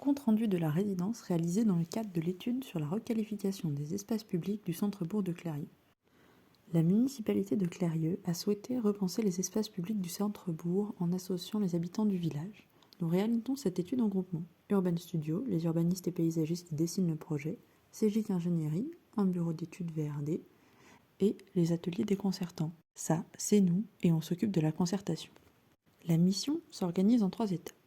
Compte-rendu de la résidence réalisé dans le cadre de l'étude sur la requalification des espaces publics du centre-bourg de Clérieux. La municipalité de Clérieux a souhaité repenser les espaces publics du centre-bourg en associant les habitants du village. Nous réalisons cette étude en groupement. Urban Studio, les urbanistes et paysagistes qui dessinent le projet, CGIC Ingénierie, un bureau d'études VRD, et les ateliers déconcertants. Ça, c'est nous, et on s'occupe de la concertation. La mission s'organise en 3 étapes.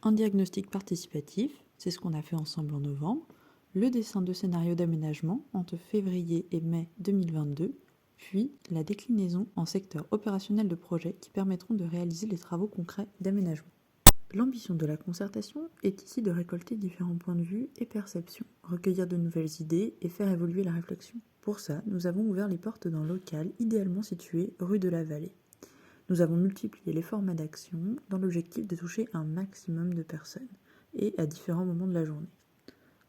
Un diagnostic participatif, c'est ce qu'on a fait ensemble en novembre, le dessin de scénarios d'aménagement entre février et mai 2022, puis la déclinaison en secteurs opérationnels de projet qui permettront de réaliser les travaux concrets d'aménagement. L'ambition de la concertation est ici de récolter différents points de vue et perceptions, recueillir de nouvelles idées et faire évoluer la réflexion. Pour ça, nous avons ouvert les portes d'un local idéalement situé rue de la Vallée. Nous avons multiplié les formats d'action dans l'objectif de toucher un maximum de personnes et à différents moments de la journée.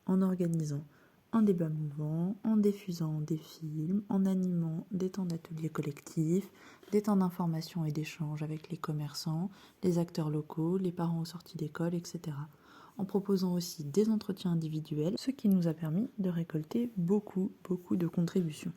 En organisant un débat mouvant, en diffusant des films, en animant des temps d'ateliers collectifs, des temps d'information et d'échange avec les commerçants, les acteurs locaux, les parents aux sorties d'école, etc. En proposant aussi des entretiens individuels, ce qui nous a permis de récolter beaucoup de contributions.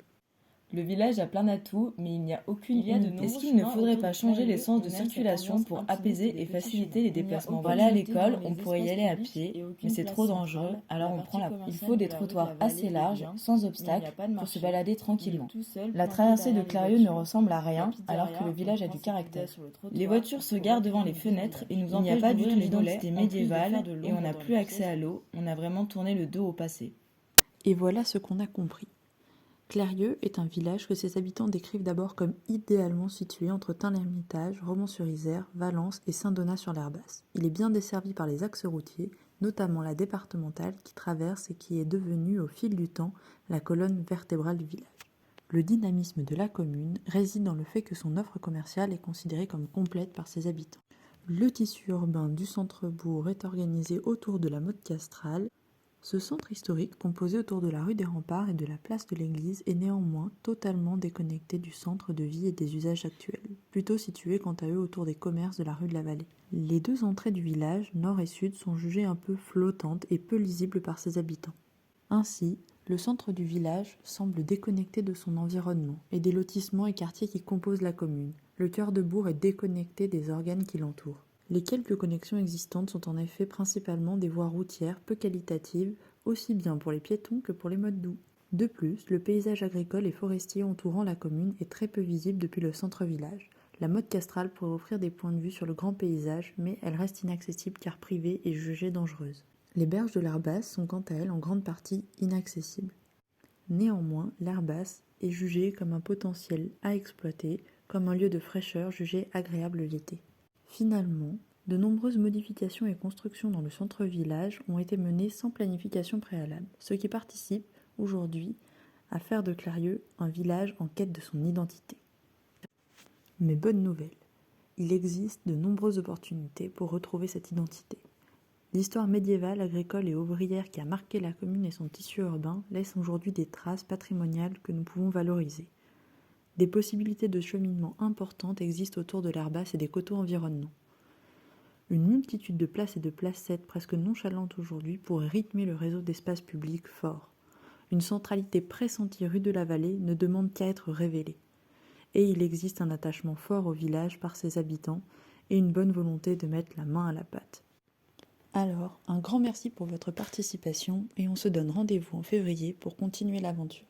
Le village a plein d'atouts, mais il n'y a aucune unité. Est-ce qu'il ne faudrait pas changer les sens de circulation pour apaiser et faciliter les déplacements? Voilà, à l'école, on pourrait y aller à pied, mais c'est trop dangereux, alors on prend la route. Il faut des trottoirs assez larges, sans obstacles, pour se balader tranquillement. La traversée de Clérieux ne ressemble à rien, alors que le village a du caractère. Les voitures se garent devant les fenêtres et nous empêchent d'ouvrir les volets médiévales et on n'a plus accès à l'eau, on a vraiment tourné le dos au passé. Et voilà ce qu'on a compris. Clérieux est un village que ses habitants décrivent d'abord comme idéalement situé entre Tain-l'Hermitage, Romans-sur-Isère, Valence et Saint-Donat-sur-l'Herbasse. Il est bien desservi par les axes routiers, notamment la départementale qui traverse et qui est devenue au fil du temps la colonne vertébrale du village. Le dynamisme de la commune réside dans le fait que son offre commerciale est considérée comme complète par ses habitants. Le tissu urbain du centre-bourg est organisé autour de la Motte Castrale. Ce centre historique, composé autour de la rue des Remparts et de la place de l'église, est néanmoins totalement déconnecté du centre de vie et des usages actuels, plutôt situé quant à eux autour des commerces de la rue de la Vallée. Les 2 entrées du village, nord et sud, sont jugées un peu flottantes et peu lisibles par ses habitants. Ainsi, le centre du village semble déconnecté de son environnement et des lotissements et quartiers qui composent la commune. Le cœur de bourg est déconnecté des organes qui l'entourent. Les quelques connexions existantes sont en effet principalement des voies routières peu qualitatives, aussi bien pour les piétons que pour les modes doux. De plus, le paysage agricole et forestier entourant la commune est très peu visible depuis le centre-village. La Motte Castrale pourrait offrir des points de vue sur le grand paysage, mais elle reste inaccessible car privée et jugée dangereuse. Les berges de l'Herbasse sont quant à elles en grande partie inaccessibles. Néanmoins, l'Herbasse est jugée comme un potentiel à exploiter, comme un lieu de fraîcheur jugé agréable l'été. Finalement, de nombreuses modifications et constructions dans le centre-village ont été menées sans planification préalable, ce qui participe aujourd'hui à faire de Clérieux un village en quête de son identité. Mais bonne nouvelle, il existe de nombreuses opportunités pour retrouver cette identité. L'histoire médiévale, agricole et ouvrière qui a marqué la commune et son tissu urbain laisse aujourd'hui des traces patrimoniales que nous pouvons valoriser. Des possibilités de cheminement importantes existent autour de l'Herbasse et des coteaux environnants. Une multitude de places et de placettes presque nonchalantes aujourd'hui pourraient rythmer le réseau d'espaces publics forts. Une centralité pressentie rue de la Vallée ne demande qu'à être révélée. Et il existe un attachement fort au village par ses habitants et une bonne volonté de mettre la main à la pâte. Alors, un grand merci pour votre participation et on se donne rendez-vous en février pour continuer l'aventure.